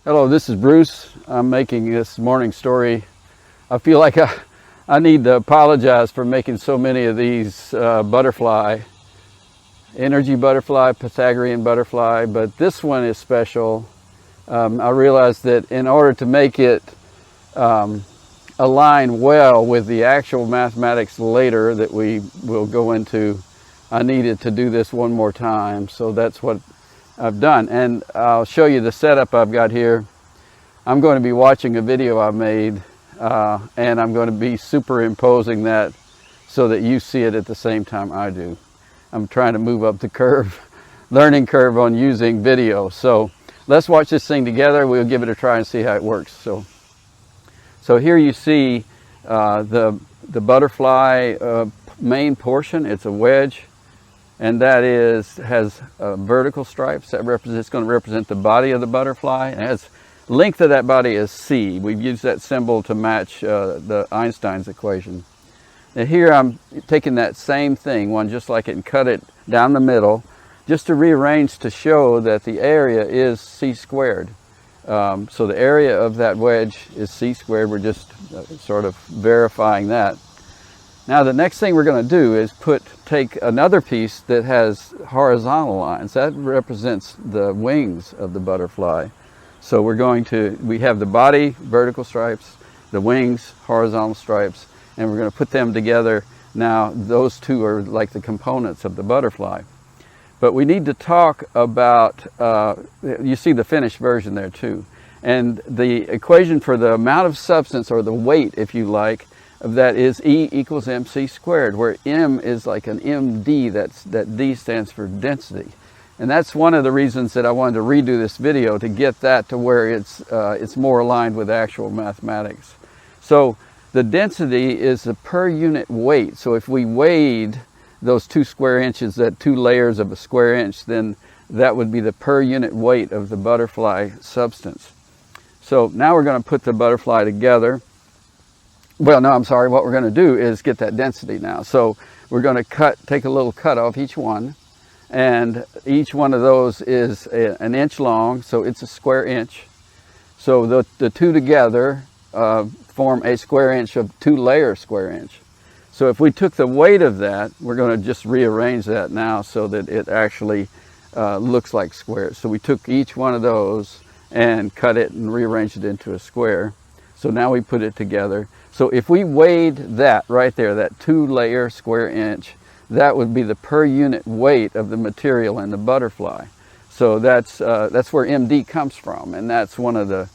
Hello, this is Bruce. I'm making this morning story. I feel like I need to apologize for making so many of these butterfly, energy butterfly, Pythagorean butterfly, but this one is special. I realized that in order to make it align well with the actual mathematics later that we will go into, I needed to do this one more time. So that's what I've done, and I'll show you the setup I've got here. I'm going to be watching a video I made, and I'm going to be superimposing that so that you see it at the same time I do. I'm trying to move up the curve, learning curve on using video. So let's watch this thing together. We'll give it a try and see how it works. So here you see the butterfly main portion. It's a wedge. And that has vertical stripes. It's going to represent the body of the butterfly. And has length of that body is c. We've used that symbol to match the Einstein's equation. And here I'm taking that same thing, one just like it, and cut it down the middle, just to rearrange to show that the area is c squared. So the area of that wedge is c squared. We're just sort of verifying that. Now the next thing we're going to do is take another piece that has horizontal lines. That represents the wings of the butterfly. So we have the body, vertical stripes, the wings, horizontal stripes, and we're going to put them together. Now those two are like the components of the butterfly. But we need to talk about, you see the finished version there too. And the equation for the amount of substance, or the weight if you like, of that is E equals mc squared, where m is like an md, that d stands for density. And that's one of the reasons that I wanted to redo this video, to get that to where it's more aligned with actual mathematics. So the density is the per unit weight. So if we weighed those 2 square inches, that 2 layers of a square inch, then that would be the per unit weight of the butterfly substance. So now we're going to put the butterfly together. Well, no, I'm sorry. What we're going to do is get that density now. So we're going to take a little cut off each one, and each one of those is an inch long, so it's a square inch. So the two together form a square inch of 2 layer square inch. So if we took the weight of that, we're going to just rearrange that now so that it actually looks like squares. So we took each one of those and cut it and rearranged it into a square. So now we put it together. So if we weighed that right there, that 2 layer square inch, that would be the per unit weight of the material in the butterfly. So that's where MD comes from, and that's one of the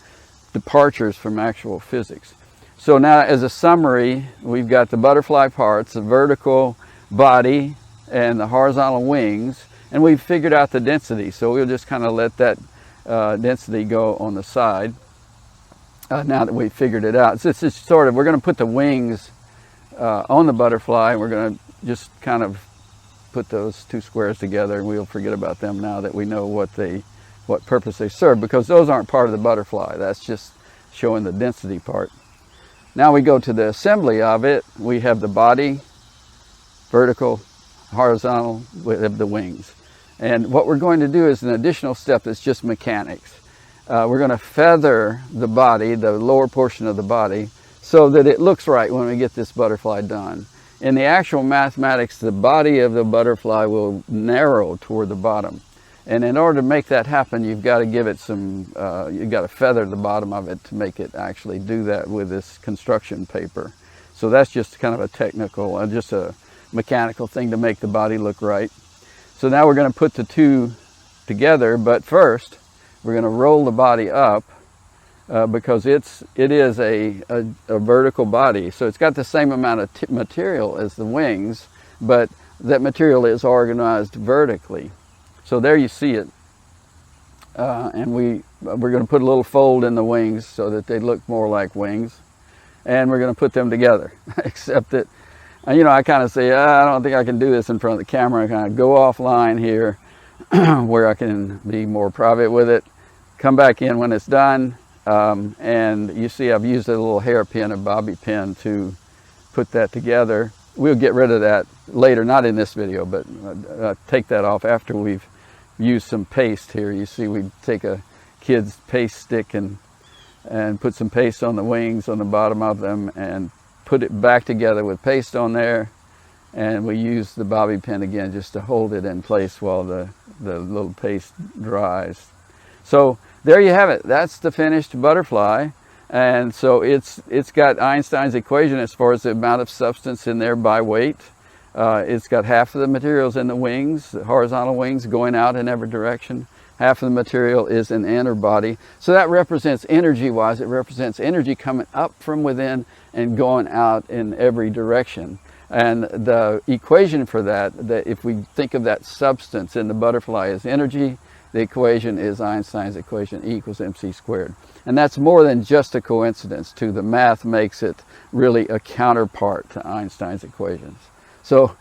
departures from actual physics. So now, as a summary, we've got the butterfly parts, the vertical body and the horizontal wings, and we've figured out the density. So we'll just kind of let that density go on the side. Now that we've figured it out. So this is we're going to put the wings on the butterfly, and we're going to just kind of put those 2 squares together, and we'll forget about them now that we know what purpose they serve, because those aren't part of the butterfly. That's just showing the density part. Now we go to the assembly of it. We have the body, vertical, horizontal, we have the wings. And what we're going to do is an additional step that's just mechanics. We're going to feather the body, the lower portion of the body, so that it looks right when we get this butterfly done. In the actual mathematics, the body of the butterfly will narrow toward the bottom. And in order to make that happen, you've got to give it you've got to feather the bottom of it to make it actually do that with this construction paper. So that's just kind of a technical, just a mechanical thing to make the body look right. So now we're going to put the 2 together, but first, we're going to roll the body up because it is a vertical body. So it's got the same amount of material as the wings, but that material is organized vertically. So there you see it. And we're going to put a little fold in the wings so that they look more like wings. And we're going to put them together, except that, I kind of say, I don't think I can do this in front of the camera. I kind of go offline here where I can be more private with it. Come back in when it's done, and you see I've used a little hairpin, a bobby pin, to put that together. We'll get rid of that later, not in this video, but take that off after we've used some paste here. You see we take a kids paste stick and put some paste on the wings on the bottom of them and put it back together with paste on there, and we use the bobby pin again just to hold it in place while the little paste dries. So there you have it. That's the finished butterfly. And so it's got Einstein's equation as far as the amount of substance in there by weight. It's got half of the materials in the wings, the horizontal wings, going out in every direction. Half of the material is in the inner body. So that represents energy-wise, it represents energy coming up from within and going out in every direction. And the equation for that if we think of that substance in the butterfly as energy, the equation is Einstein's equation, E equals mc squared. And that's more than just a coincidence too. The math makes it really a counterpart to Einstein's equations. So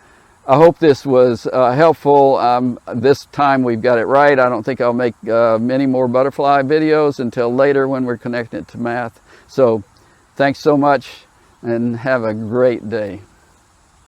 I hope this was helpful. This time we've got it right. I don't think I'll make many more butterfly videos until later when we're connecting it to math. So thanks so much and have a great day.